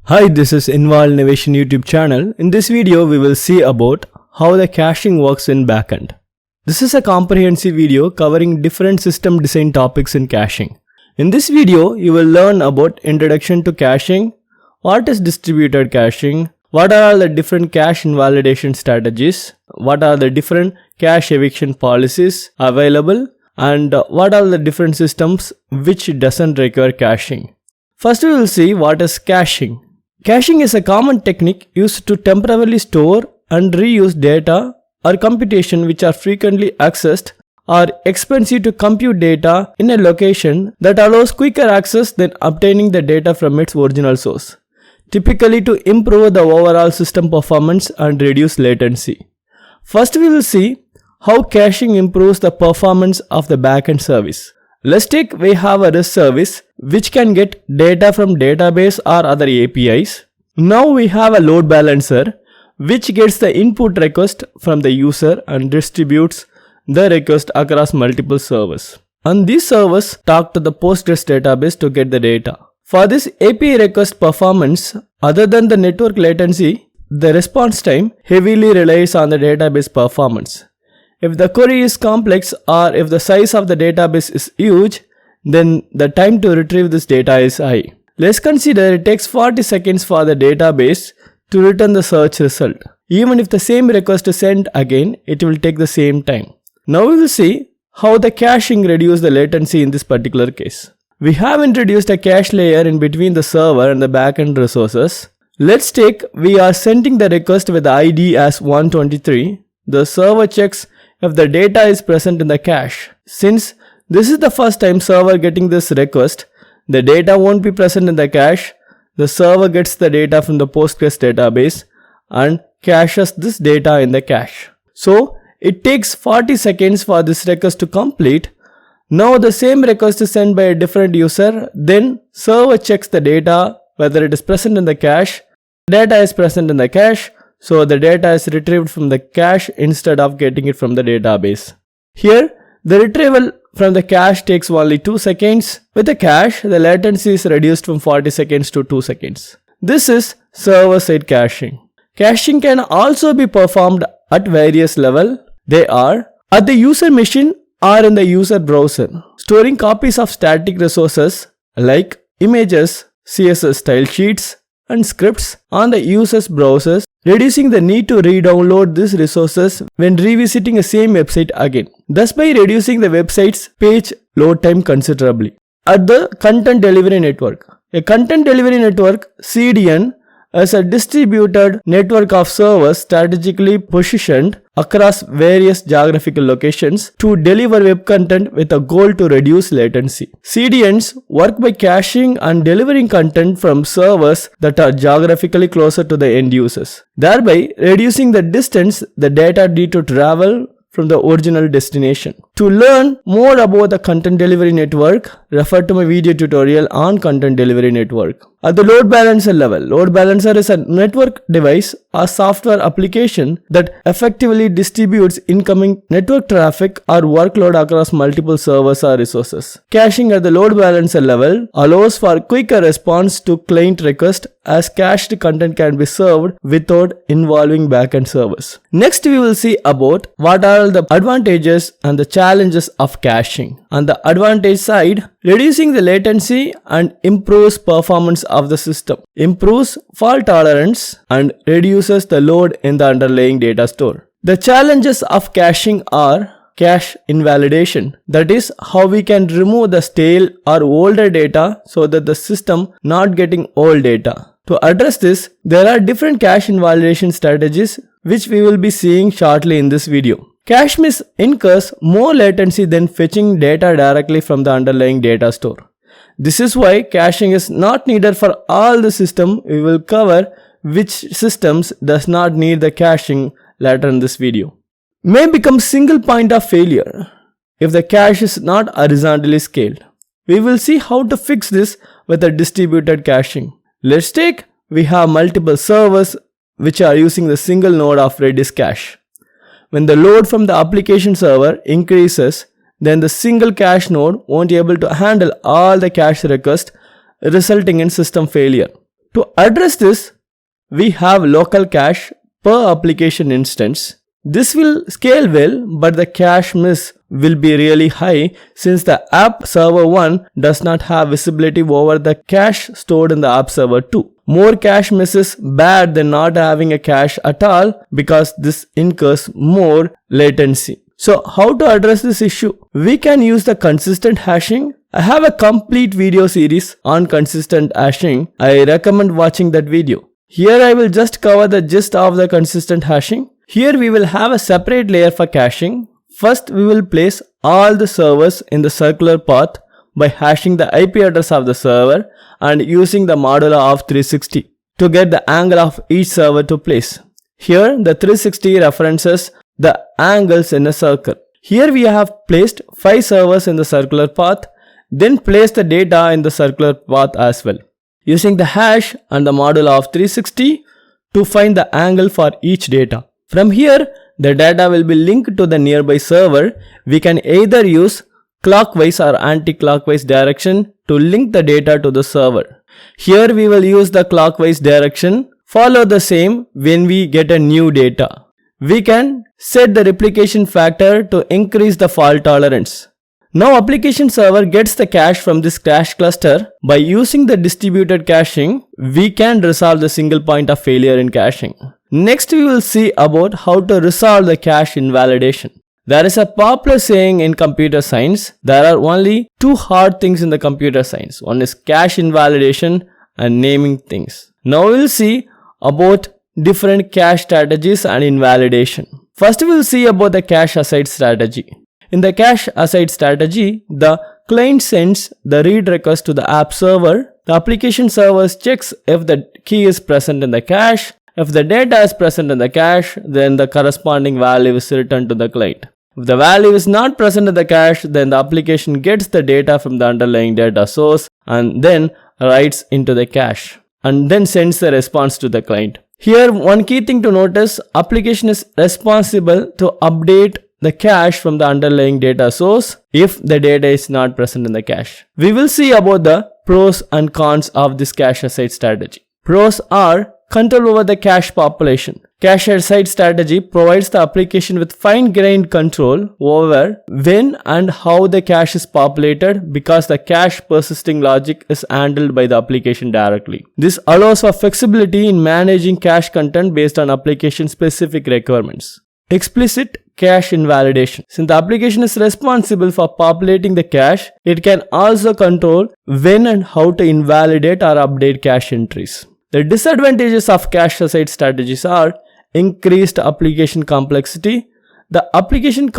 Hi, this is Invalidation YouTube channel. In this video, we will see about how the caching works in backend. This is a comprehensive video covering different system design topics in caching. In this video, you will learn about introduction to caching, what is distributed caching, what are all the different cache invalidation strategies, what are the different cache eviction policies available, and what are the different systems which doesn't require caching. First, we will see what is caching. Caching is a common technique used to temporarily store and reuse data or computation which are frequently accessed or expensive to compute data in a location that allows quicker access than obtaining the data from its original source, typically to improve the overall system performance and reduce latency. First, we will see how caching improves the performance of the backend service. Let's take we have a REST service which can get data from database or other APIs. Now we have a load balancer which gets the input request from the user and distributes the request across multiple servers. And these servers talk to the Postgres database to get the data. For this API request performance, other than the network latency, the response time heavily relies on the database performance. If the query is complex or if the size of the database is huge, then the time to retrieve this data is high. Let's consider it takes 40 seconds for the database to return the search result. Even if the same request is sent again, it will take the same time. Now we will see how the caching reduces the latency in this particular case. We have introduced a cache layer in between the server and the backend resources. Let's take we are sending the request with the ID as 123. The server checks if the data is present in the cache. Since this is the first time server getting this request, the data won't be present in the cache. The server gets the data from the Postgres database and caches this data in the cache. So it takes 40 seconds for this request to complete. Now the same request is sent by a different user. Then server checks the data whether it is present in the cache. Data is present in the cache. So the data is retrieved from the cache instead of getting it from the database. Here, the retrieval from the cache takes only 2 seconds. With the cache, the latency is reduced from 40 seconds to 2 seconds. This is server-side caching. Caching can also be performed at various levels. They are at the user machine or in the user browser, storing copies of static resources like images, CSS style sheets, and scripts on the user's browsers, reducing the need to re-download these resources when revisiting the same website again, thus by reducing the website's page load time considerably. At the content delivery network, a content delivery network CDN is a distributed network of servers strategically positioned across various geographical locations to deliver web content with a goal to reduce latency. CDNs work by caching and delivering content from servers that are geographically closer to the end users, thereby reducing the distance the data need to travel from the original destination. To learn more about the content delivery network, refer to my video tutorial on content delivery network. At the load balancer level, load balancer is a network device or software application that effectively distributes incoming network traffic or workload across multiple servers or resources. Caching at the load balancer level allows for quicker response to client requests as cached content can be served without involving backend servers. Next, we will see about what are the advantages and the challenges of caching. On the advantage side, reducing the latency and improves performance of the system, improves fault tolerance, and reduces the load in the underlying data store. The challenges of caching are cache invalidation, that is how we can remove the stale or older data so that the system not getting old data. To address this, there are different cache invalidation strategies which we will be seeing shortly in this video. Cache miss incurs more latency than fetching data directly from the underlying data store. This is why caching is not needed for all the systems. We will cover which systems does not need the caching later in this video. May become single point of failure if the cache is not horizontally scaled. We will see how to fix this with a distributed caching. Let's take we have multiple servers which are using the single node of Redis cache. When the load from the application server increases, then the single cache node won't be able to handle all the cache requests, resulting in system failure. To address this, we have local cache per application instance. This will scale well, but the cache miss will be really high since the app server 1 does not have visibility over the cache stored in the app server 2. More cache miss is bad than not having a cache at all because this incurs more latency. So how to address this issue? We can use the consistent hashing. I have a complete video series on consistent hashing. I recommend watching that video. Here I will just cover the gist of the consistent hashing. Here we will have a separate layer for caching. First we will place all the servers in the circular path by hashing the IP address of the server and using the modulo of 360 to get the angle of each server to place. Here the 360 references the angles in a circle. Here we have placed 5 servers in the circular path, then place the data in the circular path as well, using the hash and the modulo of 360 to find the angle for each data. From here, the data will be linked to the nearby server. We can either use clockwise or anti-clockwise direction to link the data to the server. Here we will use the clockwise direction. Follow the same when we get a new data. We can set the replication factor to increase the fault tolerance. Now application server gets the cache from this cache cluster. By using the distributed caching, we can resolve the single point of failure in caching. Next we will see about how to resolve the cache invalidation. There is a popular saying in computer science, there are only 2 hard things in the computer science. One is cache invalidation and naming things. Now we will see about different cache strategies and invalidation. First we will see about the cache aside strategy. In the cache aside strategy, the client sends the read request to the app server. The application server checks if the key is present in the cache. If the data is present in the cache, then the corresponding value is returned to the client. If the value is not present in the cache, then the application gets the data from the underlying data source and then writes into the cache and then sends the response to the client. Here, one key thing to notice, application is responsible to update the cache from the underlying data source if the data is not present in the cache. We will see about the pros and cons of this cache aside strategy. Pros are control over the cache population. Cache aside strategy provides the application with fine-grained control over when and how the cache is populated because the cache persisting logic is handled by the application directly. This allows for flexibility in managing cache content based on application-specific requirements. Explicit cache invalidation. Since the application is responsible for populating the cache, it can also control when and how to invalidate or update cache entries. The disadvantages of cache aside strategies are increased application complexity. The application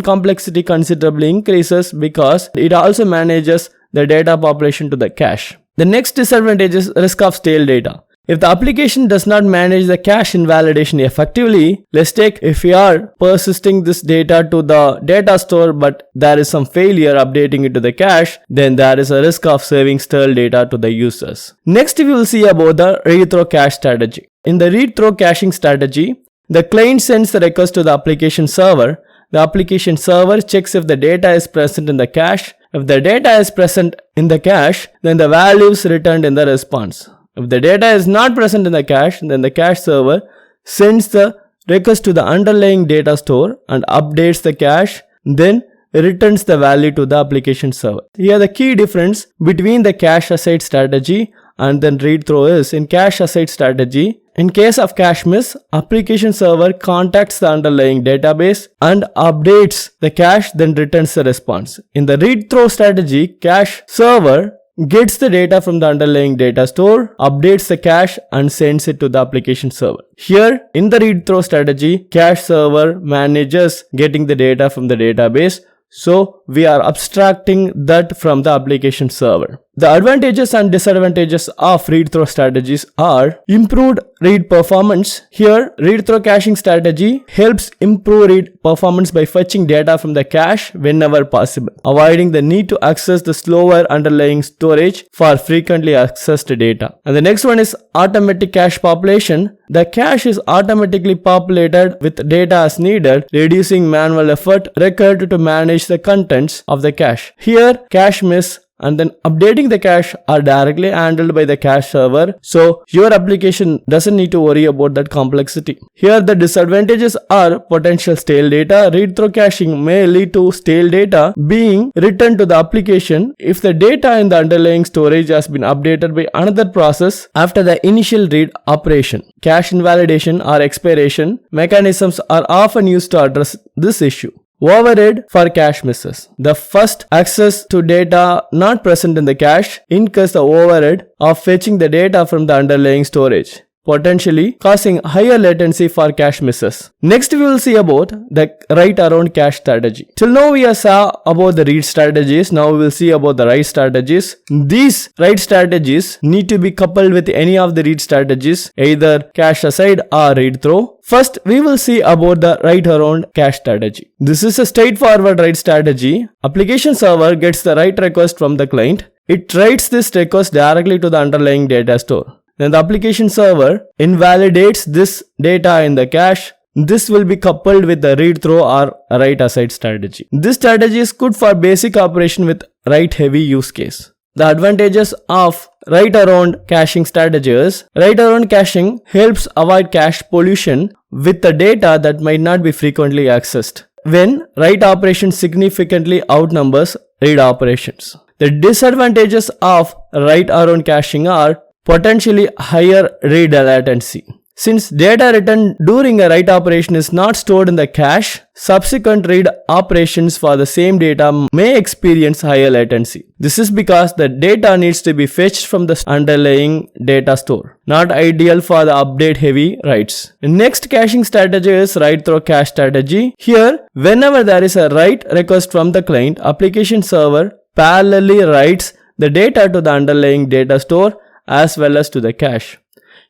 complexity considerably increases because it also manages the data population to the cache. The next disadvantage is risk of stale data. If the application does not manage the cache invalidation effectively, let's take if we are persisting this data to the data store but there is some failure updating it to the cache, then there is a risk of saving stale data to the users. Next we will see about the read-through cache strategy. In the read-through caching strategy, the client sends the request to the application server. The application server checks if the data is present in the cache. If the data is present in the cache, then the value is returned in the response. If the data is not present in the cache, then the cache server sends the request to the underlying data store and updates the cache, then returns the value to the application server. Here the key difference between the cache aside strategy and then read through is, in cache aside strategy, in case of cache miss, application server contacts the underlying database and updates the cache, then returns the response. In the read through strategy, cache server gets the data from the underlying data store, updates the cache and sends it to the application server. Here, in the read-through strategy, cache server manages getting the data from the database. So, we are abstracting that from the application server. The advantages and disadvantages of read-through strategies are improved read performance. Here, read-through caching strategy helps improve read performance by fetching data from the cache whenever possible, avoiding the need to access the slower underlying storage for frequently accessed data. And the next one is automatic cache population. The cache is automatically populated with data as needed, reducing manual effort required to manage the contents of the cache. Here, cache miss and then updating the cache are directly handled by the cache server, so your application doesn't need to worry about that complexity. Here the disadvantages are potential stale data. Read-through caching may lead to stale data being returned to the application if the data in the underlying storage has been updated by another process after the initial read operation. Cache invalidation or expiration mechanisms are often used to address this issue. Overhead for cache misses. The first access to data not present in the cache incurs the overhead of fetching the data from the underlying storage, potentially causing higher latency for cache misses. Next we will see about the write around cache strategy. Till now we saw about the read strategies, now we will see about the write strategies. These write strategies need to be coupled with any of the read strategies, either cache aside or read through. First, we will see about the write around cache strategy. This is a straightforward write strategy. Application server gets the write request from the client. It writes this request directly to the underlying data store. Then the application server invalidates this data in the cache. This will be coupled with the read through or write aside strategy. This strategy is good for basic operation with write heavy use case. The advantages of write around caching strategies. Write around caching helps avoid cache pollution with the data that might not be frequently accessed when write operation significantly outnumbers read operations. The disadvantages of write around caching are potentially higher read latency. Since data written during a write operation is not stored in the cache, subsequent read operations for the same data may experience higher latency. This is because the data needs to be fetched from the underlying data store, not ideal for the update heavy writes. Next caching strategy is write through cache strategy. Here, whenever there is a write request from the client, application server parallelly writes the data to the underlying data store as well as to the cache.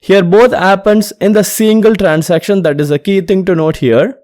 Here both happens in the single transaction. That is a key thing to note here.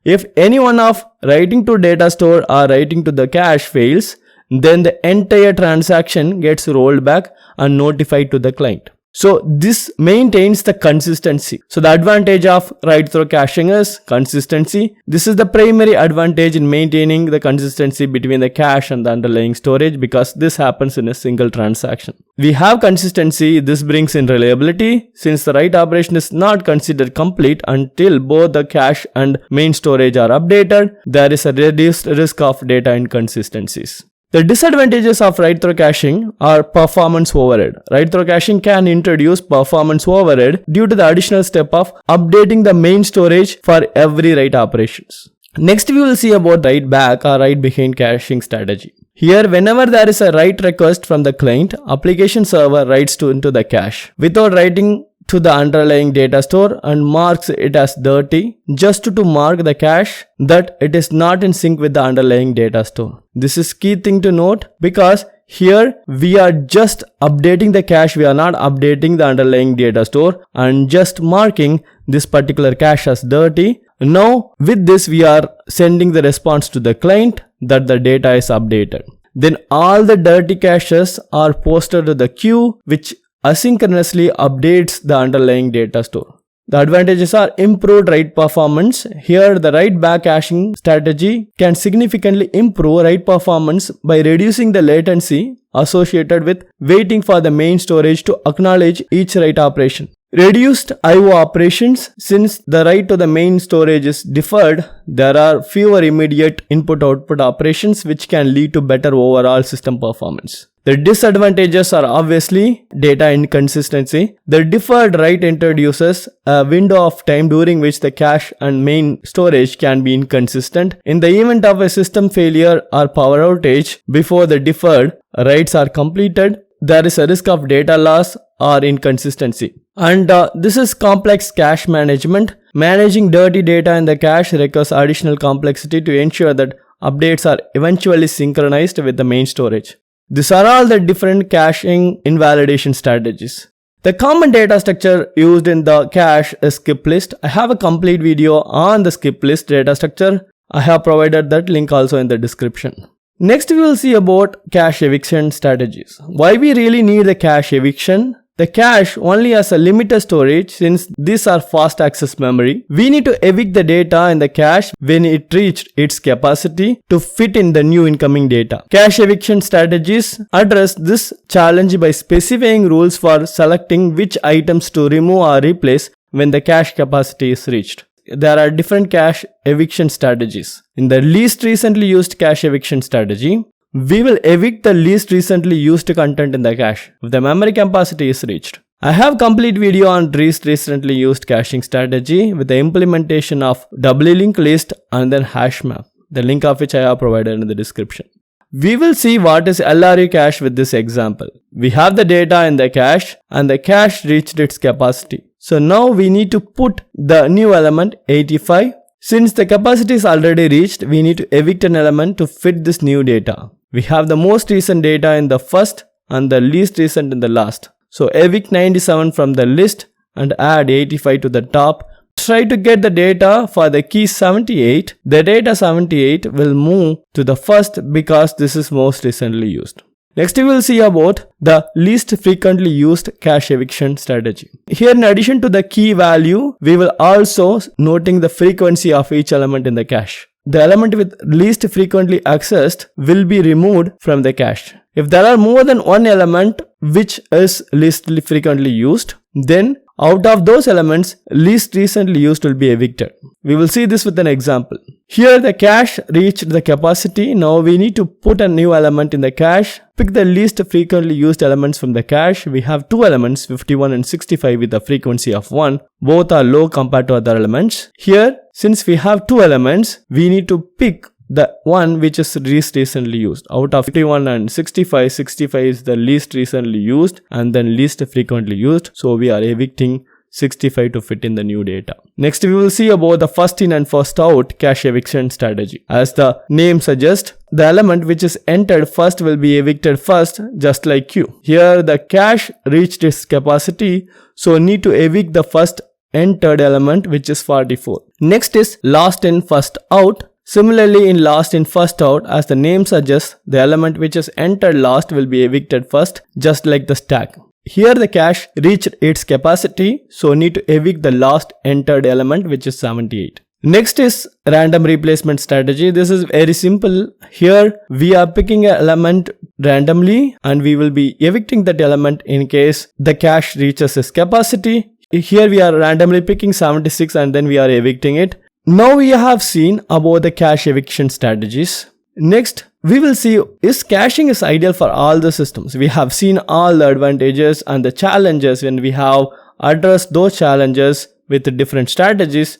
If any one of writing to data store or writing to the cache fails, then the entire transaction gets rolled back and notified to the client. So this maintains the consistency. So the advantage of write through caching is consistency. This is the primary advantage in maintaining the consistency between the cache and the underlying storage, because this happens in a single transaction. We have consistency. This brings in reliability, since the write operation is not considered complete until both the cache and main storage are updated. There is a reduced risk of data inconsistencies. The disadvantages of write-through caching are performance overhead. Write-through caching can introduce performance overhead due to the additional step of updating the main storage for every write operations. Next, we will see about write back or write behind caching strategy. Here, whenever there is a write request from the client, application server writes into the cache without writing to the underlying data store and marks it as dirty, just to mark the cache that it is not in sync with the underlying data store. This is key thing to note, because here we are just updating the cache, we are not updating the underlying data store and just marking this particular cache as dirty. Now with this we are sending the response to the client that the data is updated. Then all the dirty caches are posted to the queue, which asynchronously updates the underlying data store. The advantages are improved write performance. Here the write back caching strategy can significantly improve write performance by reducing the latency associated with waiting for the main storage to acknowledge each write operation. Reduced I/O operations. Since the write to the main storage is deferred, there are fewer immediate input-output operations, which can lead to better overall system performance. The disadvantages are obviously data inconsistency. The deferred write introduces a window of time during which the cache and main storage can be inconsistent. In the event of a system failure or power outage before the deferred writes are completed, there is a risk of data loss or inconsistency. And this is complex cache management. Managing dirty data in the cache requires additional complexity to ensure that updates are eventually synchronized with the main storage. These are all the different caching invalidation strategies. The common data structure used in the cache is skip list. I have a complete video on the skip list data structure. I have provided that link also in the description. Next we will see about cache eviction strategies. Why we really need the cache eviction? the cache only has a limited storage since these are fast access memory. We need to evict the data in the cache when it reached its capacity to fit in the new incoming data. Cache eviction strategies address this challenge by specifying rules for selecting which items to remove or replace when the cache capacity is reached. There are different cache eviction strategies. In the least recently used cache eviction strategy, we will evict the least recently used content in the cache if the memory capacity is reached. I have complete video on least recently used caching strategy with the implementation of doubly linked list and then hash map, the link of which I have provided in the description. We will see what is LRU cache with this example. We have the data in the cache and the cache reached its capacity. So now we need to put the new element 85. Since the capacity is already reached, we need to evict an element to fit this new data. We have the most recent data in the first and the least recent in the last. So evict 97 from the list and add 85 to the top. Try to get the data for the key 78. The data 78 will move to the first because this is most recently used. Next we will see about the least frequently used cache eviction strategy. Here in addition to the key value, we will also noting the frequency of each element in the cache. The element with least frequently accessed will be removed from the cache. If there are more than one element which is least frequently used, then out of those elements, least recently used will be evicted. We will see this with an example. Here the cache reached the capacity. Now we need to put a new element in the cache. Pick the least frequently used elements from the cache. We have two elements, 51 and 65 with a frequency of 1. Both are low compared to other elements. Here, since we have two elements, we need to pick the one which is least recently used. Out of 51 and 65, 65 is the least recently used and then least frequently used. So we are evicting 65 to fit in the new data. Next we will see about the first in and first out cache eviction strategy. As the name suggests, the element which is entered first will be evicted first, just like Q. Here the cache reached its capacity, so need to evict the first entered element which is 44. Next is last in first out. Similarly, in last in first out, as the name suggests, the element which is entered last will be evicted first, just like the stack. Here the cache reached its capacity, so need to evict the last entered element which is 78. Next is random replacement strategy. This is very simple. Here we are picking an element randomly and we will be evicting that element in case the cache reaches its capacity. Here we are randomly picking 76 and then we are evicting it. Now we have seen about the cache eviction strategies. Next, we will see is caching is ideal for all the systems. We have seen all the advantages and the challenges when we have addressed those challenges with different strategies.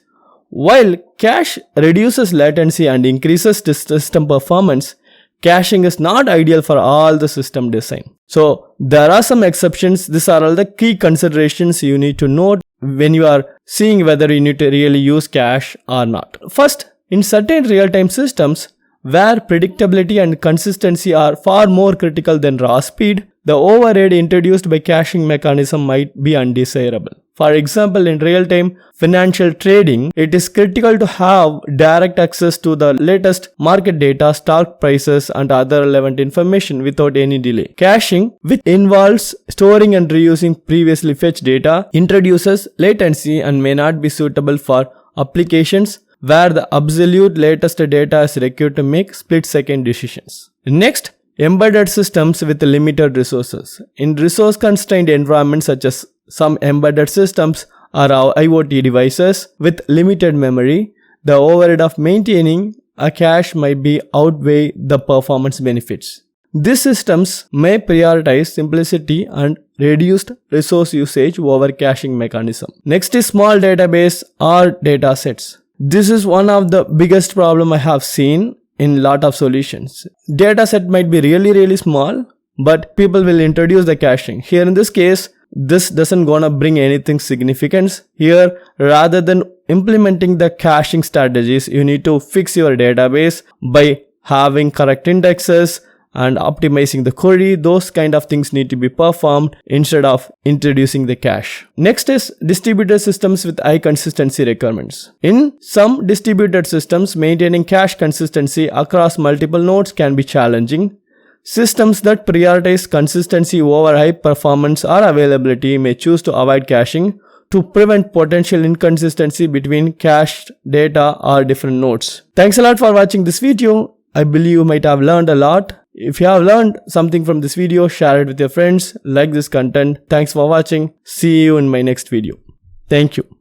While cache reduces latency and increases the system performance, caching is not ideal for all the system design. So there are some exceptions. These are all the key considerations you need to note when you are seeing whether you need to really use cache or not. First, in certain real-time systems where predictability and consistency are far more critical than raw speed, the override introduced by caching mechanism might be undesirable. For example, in real-time financial trading, it is critical to have direct access to the latest market data, stock prices, and other relevant information without any delay. Caching, which involves storing and reusing previously fetched data, introduces latency and may not be suitable for applications where the absolute latest data is required to make split-second decisions. Next, embedded systems with limited resources. In resource-constrained environments such as some embedded systems or IoT devices with limited memory, the overhead of maintaining a cache might be outweigh the performance benefits. These systems may prioritize simplicity and reduced resource usage over caching mechanism. Next is small database or data sets. This is one of the biggest problem I have seen in lot of solutions. Data set might be really small, but people will introduce the caching. Here in this case, this doesn't gonna bring anything significant. Here, rather than implementing the caching strategies, you need to fix your database by having correct indexes and optimizing the query. Those kind of things need to be performed instead of introducing the cache. Next is distributed systems with high consistency requirements. In some distributed systems, maintaining cache consistency across multiple nodes can be challenging. Systems that prioritize consistency over high performance or availability may choose to avoid caching to prevent potential inconsistency between cached data or different nodes. Thanks a lot for watching this video. I believe you might have learned a lot. If you have learned something from this video, share it with your friends, like this content. Thanks for watching. See you in my next video. Thank you.